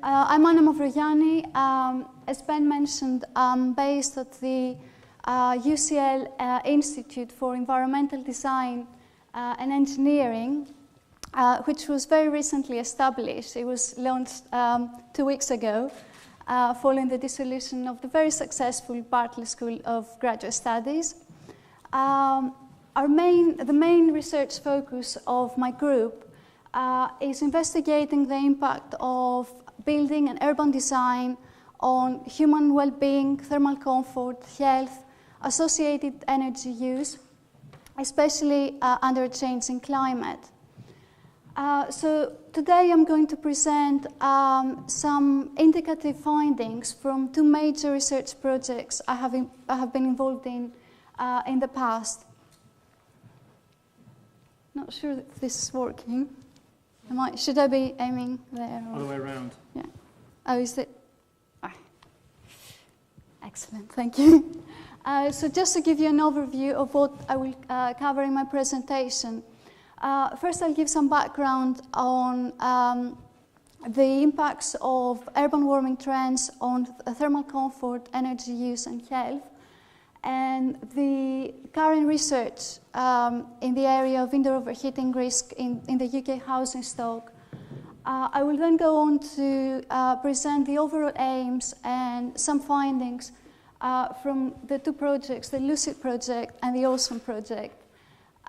I'm Anna Mavrogianni. As Ben mentioned, I'm based at the UCL Institute for Environmental Design and Engineering, which was very recently established. It was launched 2 weeks ago, following the dissolution of the very successful Bartlett School of Graduate Studies. The main research focus of my group is investigating the impact of building and urban design on human well-being, thermal comfort, health, associated energy use, especially under a changing climate. So today I'm going to present some indicative findings from 2 major research projects I have been involved in the past. Not sure if this is working. Should I be aiming there? Or? Other way around. Yeah. Oh, is it? Oh. Excellent, thank you. So just to give you an overview of what I will cover in my presentation. First, I'll give some background on the impacts of urban warming trends on thermal comfort, energy use, and health, and the current research in the area of indoor overheating risk in the UK housing stock. I will then go on to present the overall aims and some findings from the 2 projects, the Lucid project and the Awesome project.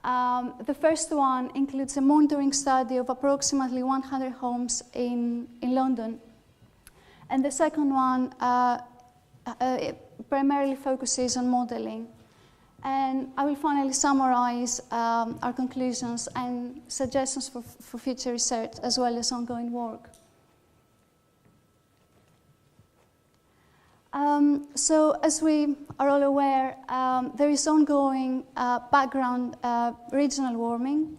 The first one includes a monitoring study of approximately 100 homes in London. And the second one primarily focuses on modeling. And I will finally summarize our conclusions and suggestions for future research as well as ongoing work. So as we are all aware, there is ongoing background regional warming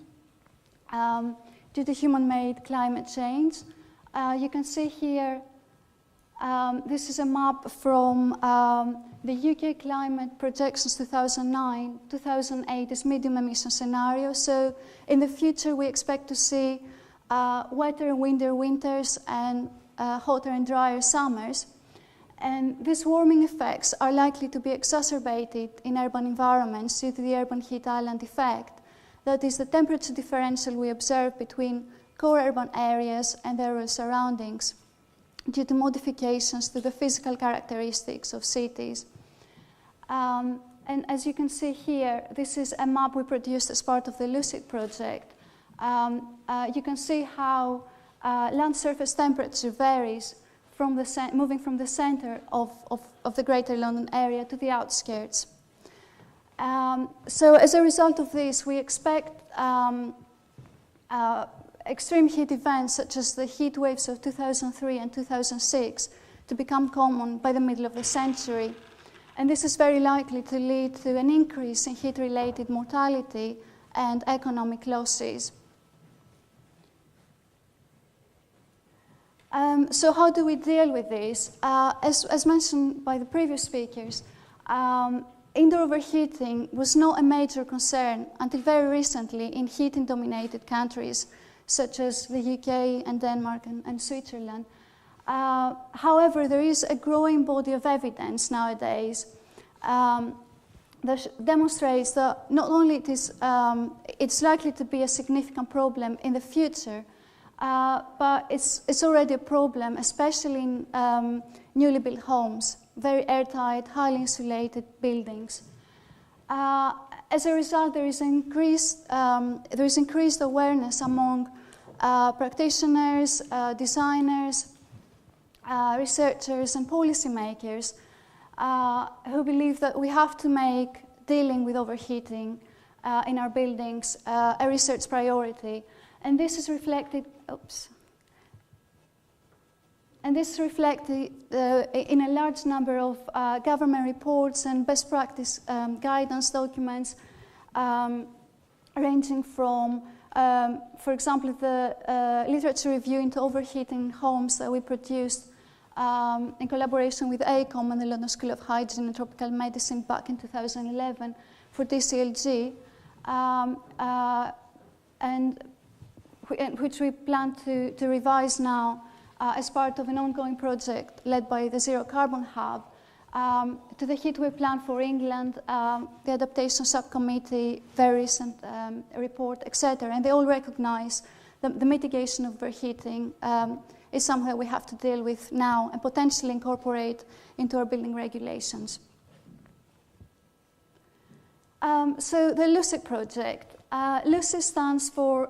due to human-made climate change. You can see here, this is a map from the UK Climate Projections 2009, 2008 is medium emission scenario. So in the future, we expect to see wetter and windier winters and hotter and drier summers. And these warming effects are likely to be exacerbated in urban environments due to the urban heat island effect. That is the temperature differential we observe between core urban areas and their rural surroundings due to modifications to the physical characteristics of cities. And as you can see here, this is a map we produced as part of the Lucid project. You can see how land surface temperature varies from moving from the center of the Greater London area to the outskirts. So as a result of this, we expect extreme heat events such as the heat waves of 2003 and 2006 to become common by the middle of the century. And this is very likely to lead to an increase in heat-related mortality and economic losses. So how do we deal with this? As mentioned by the previous speakers, indoor overheating was not a major concern until very recently in heating-dominated countries such as the UK and Denmark and Switzerland. However, there is a growing body of evidence nowadays that demonstrates that not only it's likely to be a significant problem in the future, but it's already a problem, especially in newly built homes, very airtight, highly insulated buildings. As a result, there is increased awareness among practitioners, designers, researchers, and policymakers who believe that we have to make dealing with overheating in our buildings a research priority. And this is reflected, in a large number of government reports and best practice guidance documents, ranging from, for example, the literature review into overheating homes that we produced in collaboration with AECOM and the London School of Hygiene and Tropical Medicine back in 2011 for DCLG, and which we plan to revise now as part of an ongoing project led by the Zero Carbon Hub, to the heatwave plan for England, the adaptation subcommittee, very recent report, etc. And they all recognize the mitigation of overheating is something that we have to deal with now and potentially incorporate into our building regulations. So the LUCID project. LUCID stands for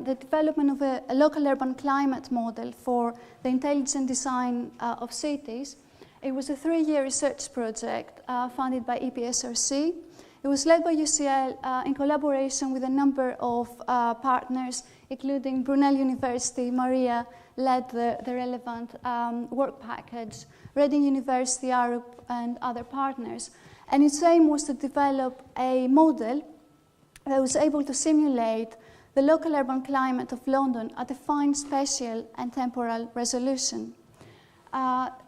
the development of a local urban climate model for the intelligent design of cities. It was a 3-year research project funded by EPSRC. It was led by UCL in collaboration with a number of partners, including Brunel University. Maria led the relevant work package, Reading University, Arup, and other partners. And its aim was to develop a model that was able to simulate the local urban climate of London at a fine spatial and temporal resolution.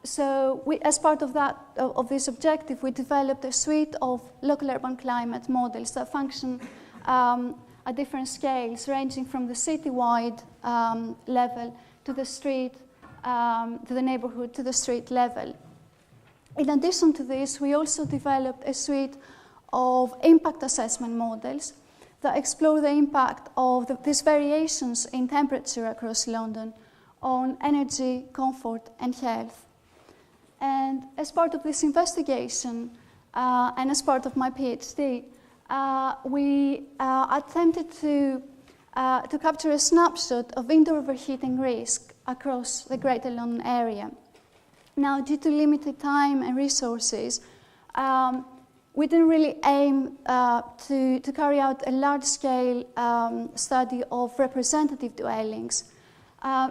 So as part of this objective, we developed a suite of local urban climate models that function at different scales, ranging from the citywide level to the street, to the neighborhood, to the street level. In addition to this, we also developed a suite of impact assessment models that explore the impact of these variations in temperature across London on energy, comfort, and health. And as part of this investigation, and as part of my PhD, we attempted to capture a snapshot of indoor overheating risk across the Greater London area. Now, due to limited time and resources, we didn't really aim to carry out a large-scale study of representative dwellings.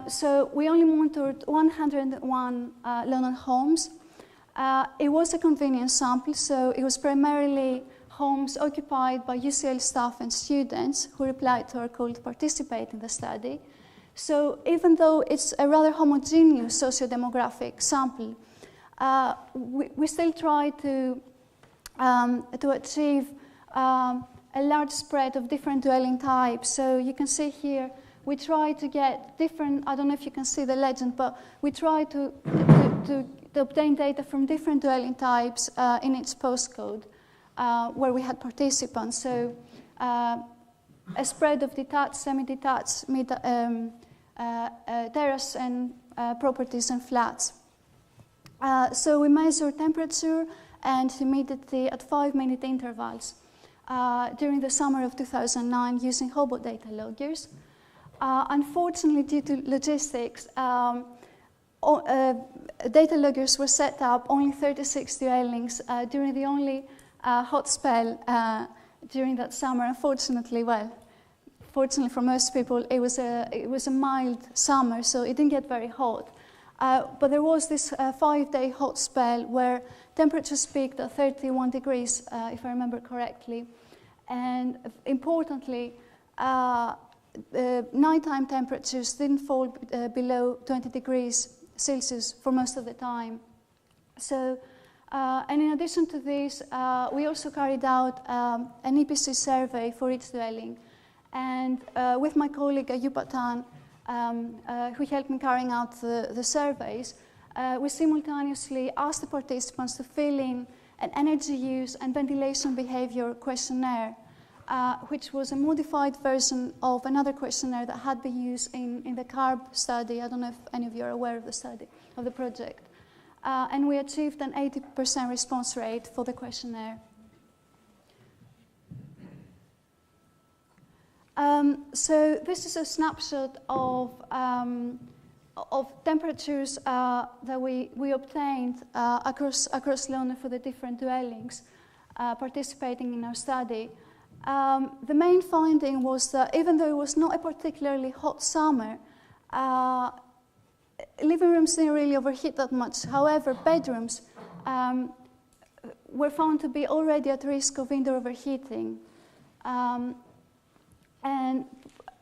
So we only monitored 101 London homes. It was a convenience sample, so it was primarily homes occupied by UCL staff and students who replied to our call to participate in the study. So even though it's a rather homogeneous socio-demographic sample, we still try to achieve a large spread of different dwelling types. So you can see here, we try to get different, I don't know if you can see the legend, but we try to obtain data from different dwelling types in each postcode where we had participants. So a spread of detached, semi-detached, terrace and properties and flats. So we measure temperature and humidity at 5-minute intervals during the summer of 2009 using Hobo data loggers. Unfortunately, due to logistics, data loggers were set up only 36 dwellings during the only hot spell during that summer. Unfortunately, fortunately for most people, it was a mild summer, so it didn't get very hot. But there was this 5-day hot spell where temperatures peaked at 31 degrees, if I remember correctly. And importantly, nighttime temperatures didn't fall below 20 degrees Celsius for most of the time. So, and in addition to this, we also carried out an EPC survey for each dwelling. And with my colleague Ayub Atan, who helped me carrying out the surveys, we simultaneously asked the participants to fill in an energy use and ventilation behaviour questionnaire, which was a modified version of another questionnaire that had been used in the CARB study. I don't know if any of you are aware of the study, of the project. And we achieved an 80% response rate for the questionnaire. So this is a snapshot of temperatures that we obtained across London for the different dwellings participating in our study. The main finding was that even though it was not a particularly hot summer, living rooms didn't really overheat that much. However, bedrooms were found to be already at risk of indoor overheating. And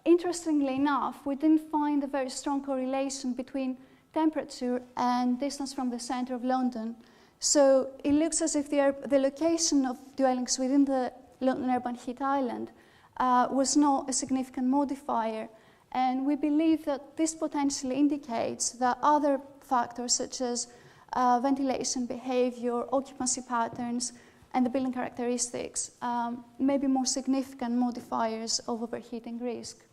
interestingly enough, we didn't find a very strong correlation between temperature and distance from the centre of London. So it looks as if the location of dwellings within the London urban heat island was not a significant modifier. And we believe that this potentially indicates that other factors such as ventilation behavior, occupancy patterns, and the building characteristics may be more significant modifiers of overheating risk.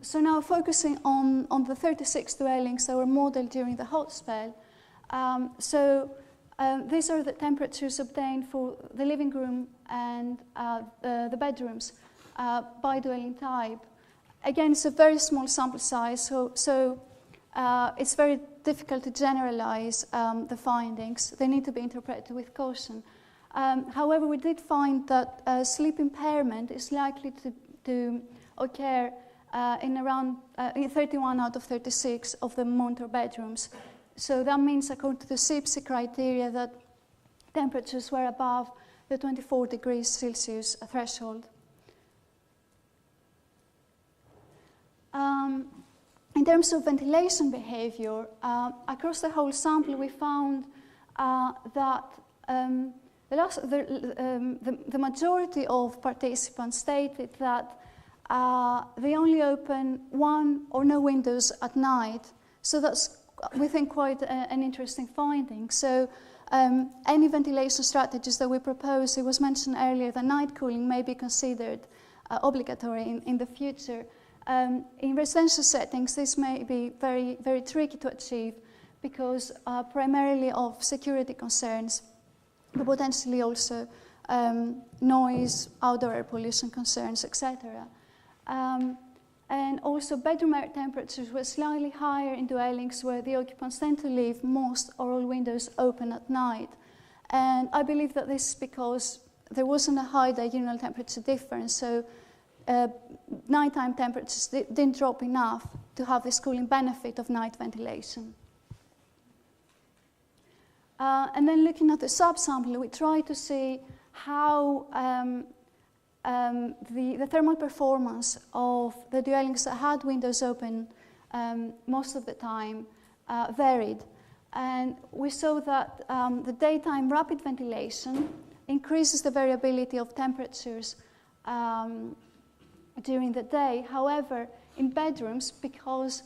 So now focusing on the 36 dwellings that were modeled during the hot spell. These are the temperatures obtained for the living room and the bedrooms by dwelling type. Again, it's a very small sample size, so it's very difficult to generalize the findings. They need to be interpreted with caution. However, we did find that sleep impairment is likely to occur in around 31 out of 36 of the monitored bedrooms. So that means, according to the CIBSE criteria, that temperatures were above the 24 degrees Celsius threshold. In terms of ventilation behavior, across the whole sample, we found that the majority of participants stated that they only open one or no windows at night. So that's, we think, quite an interesting finding. So any ventilation strategies that we propose, it was mentioned earlier that night cooling may be considered obligatory in the future. In residential settings, this may be very, very tricky to achieve because primarily of security concerns, but potentially also noise, outdoor air pollution concerns, etc. And also bedroom air temperatures were slightly higher in dwellings where the occupants tend to leave most or all windows open at night. And I believe that this is because there wasn't a high diurnal temperature difference, so nighttime temperatures didn't drop enough to have this cooling benefit of night ventilation. And then looking at the subsample, we try to see how the thermal performance of the dwellings that had windows open most of the time varied. And we saw that the daytime rapid ventilation increases the variability of temperatures during the day. However, in bedrooms, because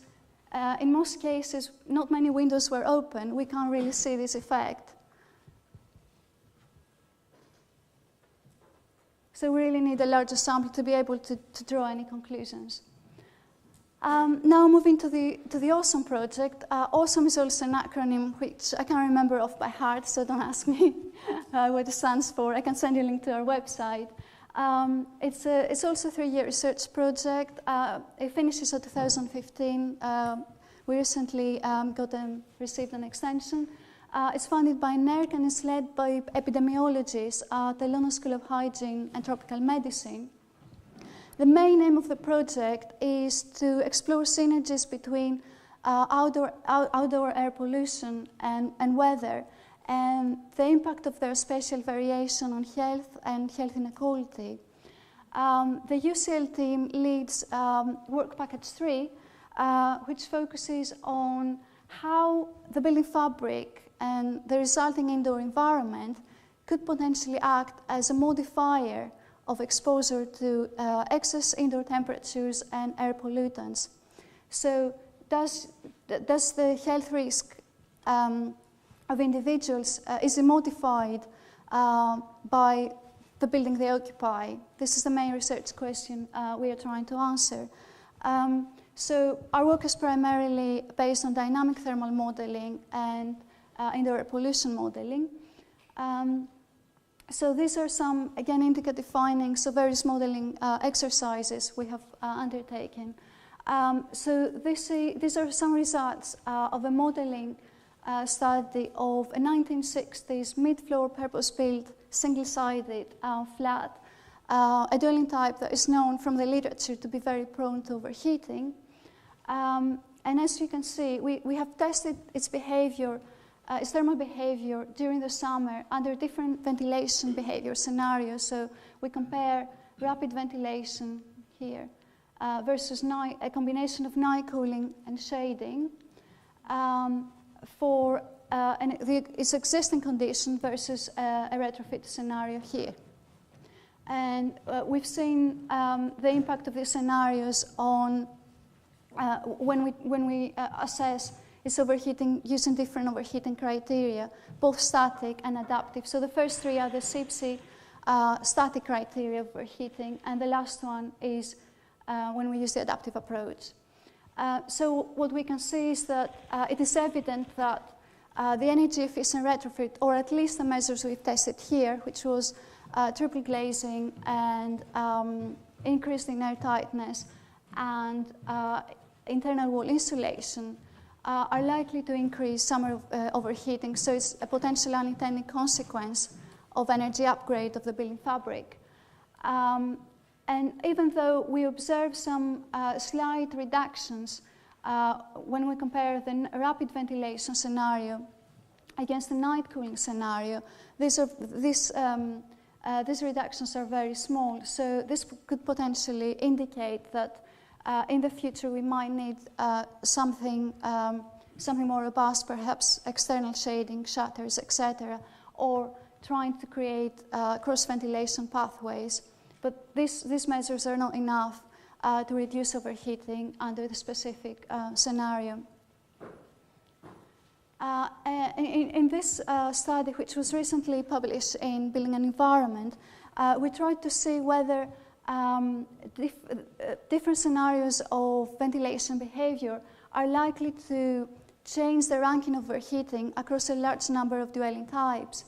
in most cases not many windows were open, we can't really see this effect. So we really need a larger sample to be able to draw any conclusions. Now moving to the AWESOME project. AWESOME is also an acronym which I can't remember off by heart, so don't ask me what it stands for. I can send you a link to our website. It's also a 3-year research project. It finishes in 2015. We recently received an extension. It's funded by NERC and is led by epidemiologists at the London School of Hygiene and Tropical Medicine. The main aim of the project is to explore synergies between outdoor air pollution and weather, and the impact of their spatial variation on health and health inequality. The UCL team leads work package 3, which focuses on how the building fabric and the resulting indoor environment could potentially act as a modifier of exposure to excess indoor temperatures and air pollutants. So does the health risk of individuals, is it modified by the building they occupy? This is the main research question we are trying to answer. So our work is primarily based on dynamic thermal modeling and indoor air pollution modeling. So these are some, again, indicative findings of various modeling exercises we have undertaken. So these are some results of a modeling study of a 1960s mid-floor purpose-built, single-sided, flat, a dwelling type that is known from the literature to be very prone to overheating. And as you can see, we have tested its behavior, its thermal behavior during the summer under different ventilation behavior scenarios. So we compare rapid ventilation here versus a combination of night cooling and shading for its existing condition versus a retrofit scenario here. And we've seen the impact of these scenarios on when we assess its overheating using different overheating criteria, both static and adaptive. So the first three are the CIBSE static criteria of overheating, and the last one is when we use the adaptive approach. So what we can see is that it is evident that the energy efficient retrofit, or at least the measures we've tested here, which was triple glazing and increased in air tightness and internal wall insulation, are likely to increase summer overheating. So it's a potential unintended consequence of energy upgrade of the building fabric. And even though we observe some slight reductions when we compare the rapid ventilation scenario against the night cooling scenario, these reductions are very small. So this could potentially indicate that in the future we might need something more robust, perhaps external shading, shutters, etc., or trying to create cross-ventilation pathways. But these measures are not enough to reduce overheating under the specific scenario. In this study, which was recently published in Building and Environment, we tried to see whether different scenarios of ventilation behavior are likely to change the ranking of overheating across a large number of dwelling types.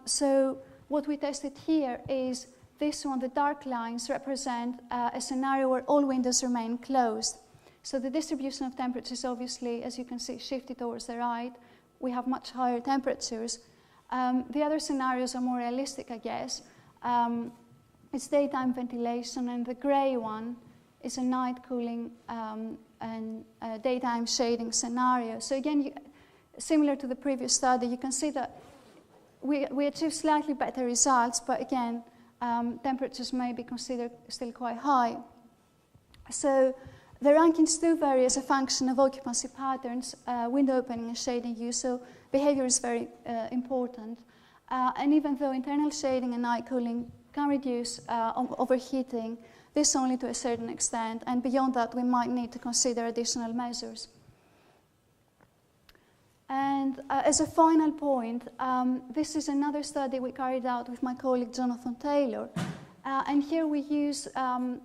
So what we tested here is this one, the dark lines represent a scenario where all windows remain closed. So the distribution of temperatures, obviously, as you can see, shifted towards the right. We have much higher temperatures. The other scenarios are more realistic, I guess. It's daytime ventilation, and the gray one is a night cooling and daytime shading scenario. So again, similar to the previous study, you can see that we achieve slightly better results, but again, temperatures may be considered still quite high. So the rankings do vary as a function of occupancy patterns, window opening and shading use, so behavior is very important. And even though internal shading and night cooling can reduce overheating, this only to a certain extent, and beyond that we might need to consider additional measures. And as a final point, this is another study we carried out with my colleague Jonathan Taylor. And here we use some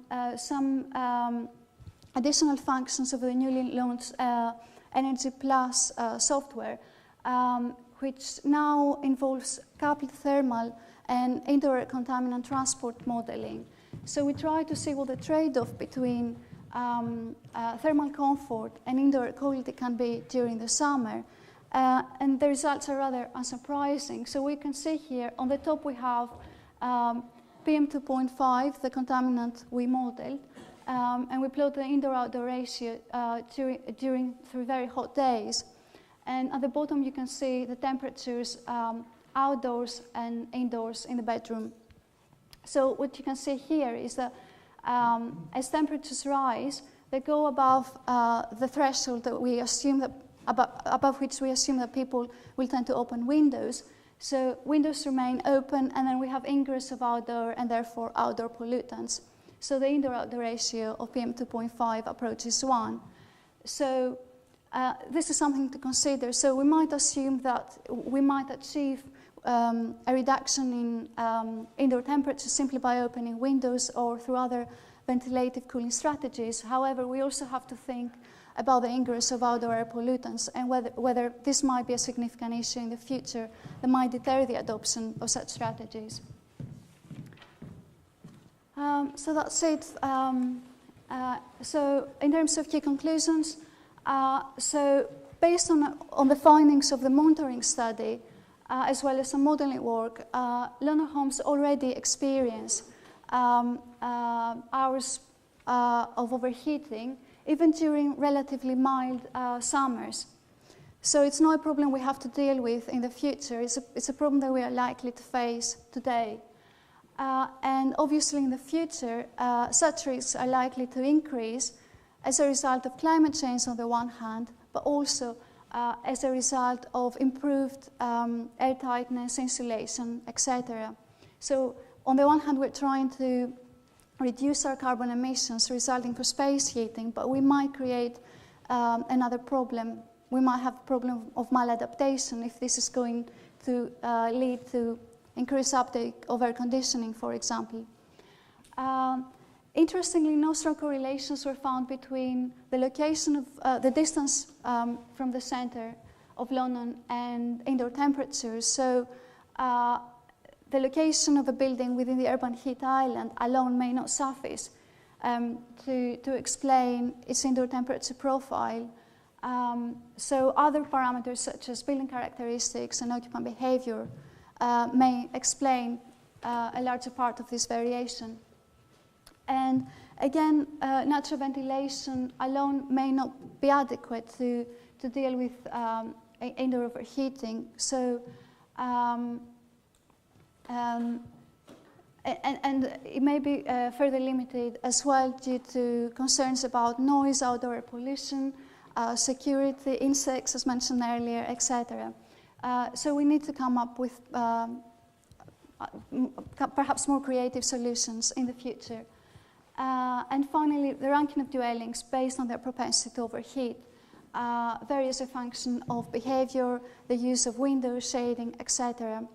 additional functions of the newly launched Energy Plus software, which now involves coupled thermal and indoor contaminant transport modeling. So we try to see what the trade-off between thermal comfort and indoor quality can be during the summer. And the results are rather unsurprising. So we can see here, on the top we have PM2.5, the contaminant we modeled, and we plot the indoor-outdoor ratio through very hot days. And at the bottom you can see the temperatures outdoors and indoors in the bedroom. So what you can see here is that as temperatures rise, they go above the threshold that we assume that above which we assume that people will tend to open windows. So windows remain open, and then we have ingress of outdoor and therefore outdoor pollutants. So the indoor-outdoor ratio of PM2.5 approaches 1. So this is something to consider. So we might assume that we might achieve a reduction in indoor temperatures simply by opening windows or through other ventilative cooling strategies. However, we also have to think about the ingress of outdoor air pollutants and whether this might be a significant issue in the future that might deter the adoption of such strategies. So that's it. So in terms of key conclusions, so based on the findings of the monitoring study, as well as some modeling work, London homes already experience hours of overheating, even during relatively mild summers. So it's not a problem we have to deal with in the future. It's a problem that we are likely to face today. And obviously in the future, such risks are likely to increase as a result of climate change on the one hand, but also as a result of improved air tightness, insulation, etc. So on the one hand, we're trying to reduce our carbon emissions resulting from space heating, but we might create another problem. We might have a problem of maladaptation if this is going to lead to increased uptake of air conditioning, for example. Interestingly, no strong correlations were found between the location of the distance from the center of London and indoor temperatures. So the location of a building within the urban heat island alone may not suffice to explain its indoor temperature profile. So other parameters such as building characteristics and occupant behavior may explain a larger part of this variation. And again, natural ventilation alone may not be adequate to deal with indoor overheating. So, and it may be further limited as well due to concerns about noise, outdoor air pollution, security, insects, as mentioned earlier, etc. So we need to come up with perhaps more creative solutions in the future. And finally, the ranking of dwellings based on their propensity to overheat varies a function of behavior, the use of windows, shading, etc.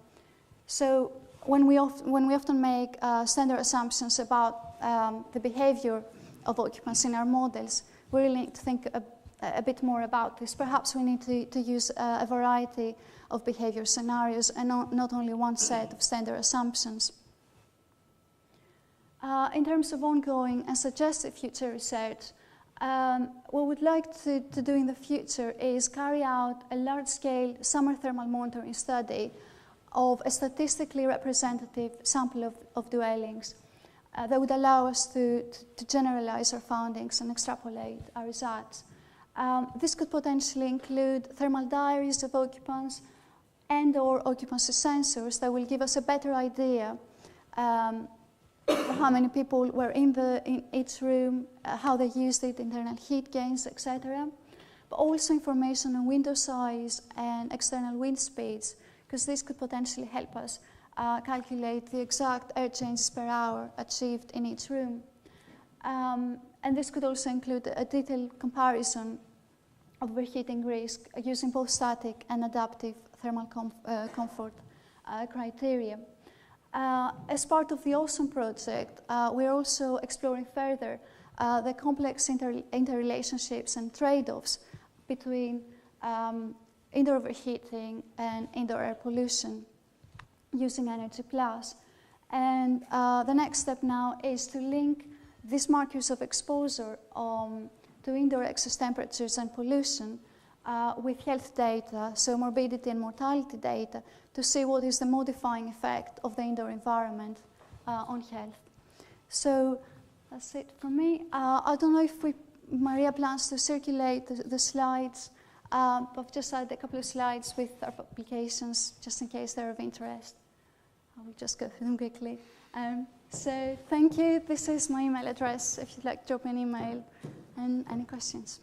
So when we often make standard assumptions about the behavior of occupants in our models, we really need to think a bit more about this. Perhaps we need to use a variety of behavior scenarios and not only one set of standard assumptions. In terms of ongoing and suggested future research, what we'd like to do in the future is carry out a large-scale summer thermal monitoring study of a statistically representative sample of dwellings that would allow us to generalize our findings and extrapolate our results. This could potentially include thermal diaries of occupants and/or occupancy sensors that will give us a better idea how many people were in each room, how they used it, internal heat gains, etc. But also information on window size and external wind speeds, because this could potentially help us calculate the exact air changes per hour achieved in each room. And this could also include a detailed comparison of overheating risk using both static and adaptive thermal comfort criteria. As part of the OSON project, we're also exploring further the complex interrelationships and trade-offs between indoor overheating and indoor air pollution using Energy Plus. And the next step now is to link these markers of exposure to indoor excess temperatures and pollution with health data, so morbidity and mortality data, to see what is the modifying effect of the indoor environment on health. So that's it from me. I don't know if Maria plans to circulate the slides, but I've just added a couple of slides with our publications, just in case they're of interest. I will just go through them quickly. So thank you. This is my email address if you'd like to drop me an email and any questions.